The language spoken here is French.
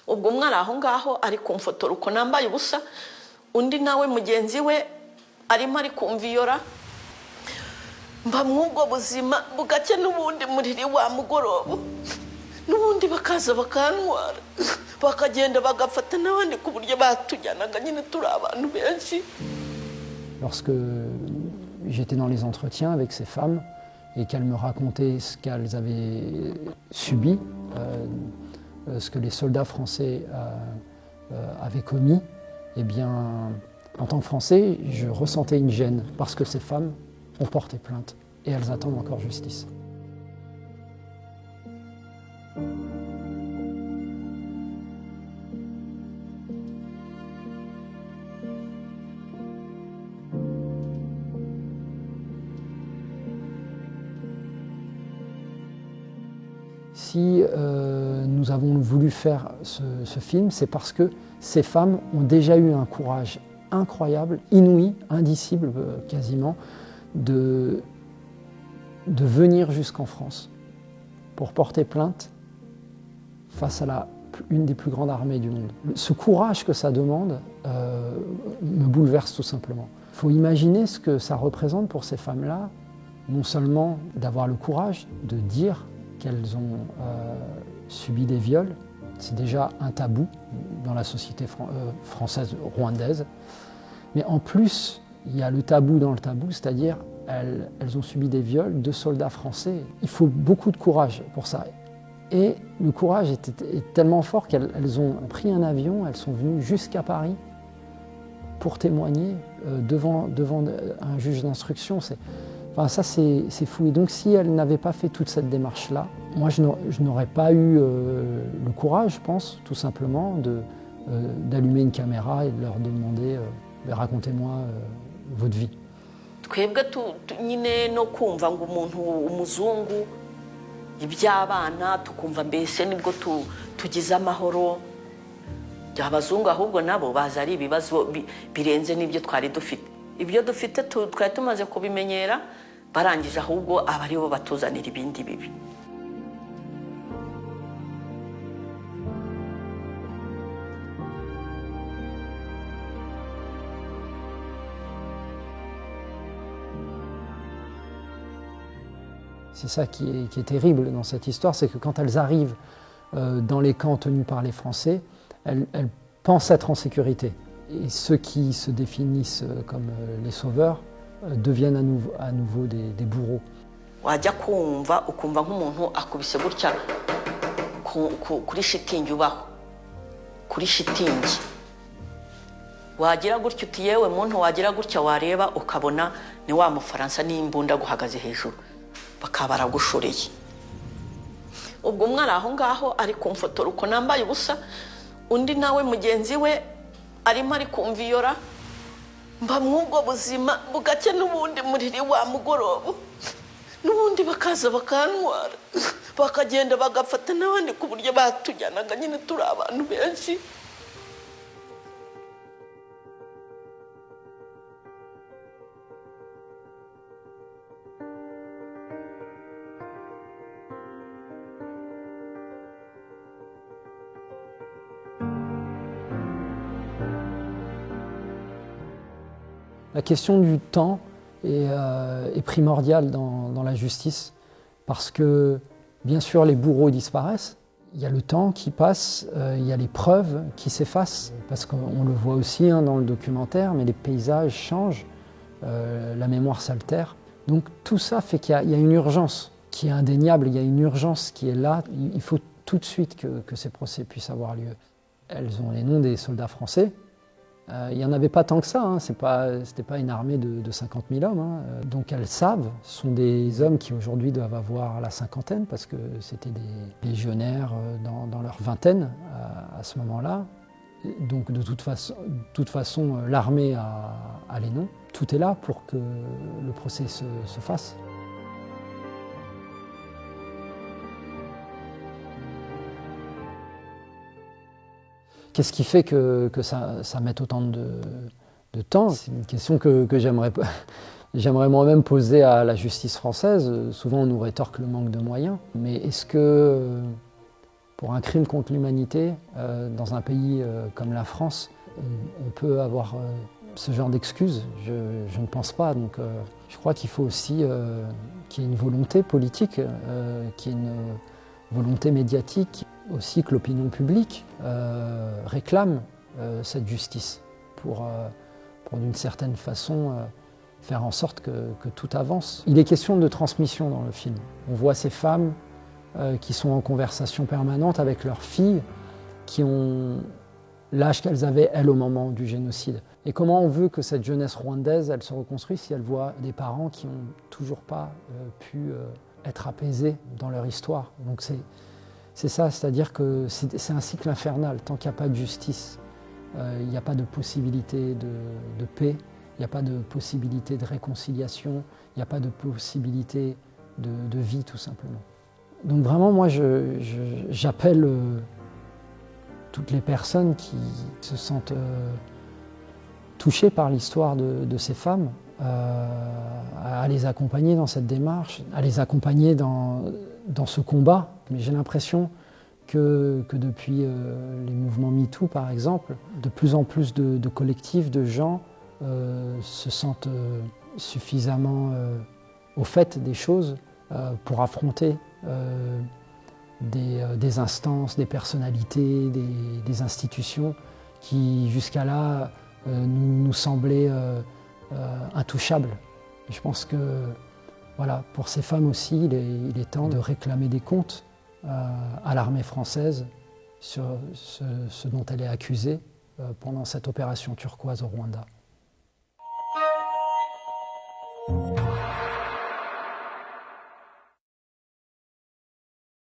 ubwo umwe ari aho ngaho ari kumfotora uko nambaye ubusa, undi nawe mugenzi we arimo ari kumviyora, mba mw'ubwo buzima bugake n'ubundi muriri wa mugoroba, n'ubundi bakaza bakantwara bakagenda bagafata n'abandi ku buryo batujyanaga nyine turi abantu benshi. Lorsque j'étais dans les entretiens avec ces femmes et qu'elles me racontaient ce qu'elles avaient subi, ce que les soldats français avaient commis, eh bien, en tant que Français, je ressentais une gêne parce que ces femmes ont porté plainte et elles attendent encore justice. Si nous avons voulu faire ce film, c'est parce que ces femmes ont déjà eu un courage incroyable, inouï, indicible quasiment, de venir jusqu'en France pour porter plainte face à une des plus grandes armées du monde. Ce courage que ça demande me bouleverse tout simplement. Il faut imaginer ce que ça représente pour ces femmes-là, non seulement d'avoir le courage de dire qu'elles ont subi des viols, c'est déjà un tabou dans la société française rwandaise, mais en plus, il y a le tabou dans le tabou, c'est-à-dire elles ont subi des viols de soldats français. Il faut beaucoup de courage pour ça. Et le courage est tellement fort qu'elles ont pris un avion, elles sont venues jusqu'à Paris pour témoigner devant un juge d'instruction. Enfin, ça, c'est fou. Et donc, si elles n'avaient pas fait toute cette démarche-là, moi, je n'aurais pas eu le courage, je pense, tout simplement, d'allumer une caméra et de leur demander racontez-moi votre vie. Twebwe nyine no kumva ngo umuntu umuzungu iby'abana tukumva mbese nibwo tugize amahoro, abazungu ahubwo nabo baza ari ibibazo birenze n'ibyo twari dufite. Ibyo dufite twari tumaze kubimenyera, barangije ahubwo aba ari bo batuzanira ibindi bibi. C'est ça qui est terrible dans cette histoire, c'est que quand elles arrivent dans les camps tenus par les Français, elles pensent être en sécurité. Et ceux qui se définissent comme les sauveurs deviennent à nouveau des bourreaux. Wajya kumva ukumva nk'umuntu akubise gutya kuri shitingi ubaho, kuri shitingi. Wagira gutya uti yewe muntu wagira gutya wareba ukabona ni wa Mufaransa n'imbunda guhagaze hejuru. Bakaba baragushoreye. Ubwo umwe ari aho ngaho ari kumfotora uko nambaye ubusa, undi nawe mugenzi we arimo ari kumviyora, mba mw'ubwo buzima bugake n'ubundi muriri wa mugoroba, n'ubundi bakaza bakantwara bakagenda bagafata n'abandi ku buryo batujyanaga nyine turi abantu benshi. La question du temps est primordiale dans la justice parce que, bien sûr, les bourreaux disparaissent. Il y a le temps qui passe, il y a les preuves qui s'effacent parce qu'on le voit aussi dans le documentaire, mais les paysages changent, la mémoire s'altère. Donc tout ça fait qu'il y a une urgence qui est indéniable, il y a une urgence qui est là. Il faut tout de suite que ces procès puissent avoir lieu. Elles ont les noms des soldats français. Il n'y en avait pas tant que ça, c'était pas une armée de 50 000 hommes. Donc elles savent, ce sont des hommes qui aujourd'hui doivent avoir la cinquantaine parce que c'était des légionnaires dans leur vingtaine à ce moment-là. Donc de toute façon l'armée a les noms. Tout est là pour que le procès se fasse. Qu'est-ce qui fait que ça mette autant de temps? C'est une question que j'aimerais moi-même poser à la justice française. Souvent on nous rétorque le manque de moyens. Mais est-ce que Pour un crime contre l'humanité, dans un pays comme la France, on peut avoir ce genre d'excuses. Je ne pense pas. Donc, je crois qu'il faut aussi qu'il y ait une volonté politique, qu'il y ait une volonté médiatique, aussi que l'opinion publique réclame cette justice pour d'une certaine façon faire en sorte que tout avance. Il est question de transmission dans le film. On voit ces femmes qui sont en conversation permanente avec leurs filles, qui ont l'âge qu'elles avaient, elles, au moment du génocide. Et comment on veut que cette jeunesse rwandaise, elle se reconstruise si elle voit des parents qui n'ont toujours pas pu être apaisés dans leur histoire. Donc c'est ça, c'est-à-dire que c'est un cycle infernal. Tant qu'il n'y a pas de justice, il n'y a pas de possibilité de paix, il n'y a pas de possibilité de réconciliation, il n'y a pas de possibilité de vie, tout simplement. Donc vraiment, moi, j'appelle toutes les personnes qui se sentent touchées par l'histoire de ces femmes à les accompagner dans cette démarche, à les accompagner dans ce combat. Mais j'ai l'impression que depuis les mouvements MeToo, par exemple, de plus en plus de collectifs, de gens se sentent suffisamment au fait des choses pour affronter des instances, des personnalités, des institutions qui jusqu'à là nous semblaient intouchables. Et je pense que voilà, pour ces femmes aussi, il est temps de réclamer des comptes à l'armée française sur ce dont elle est accusée pendant cette opération turquoise au Rwanda.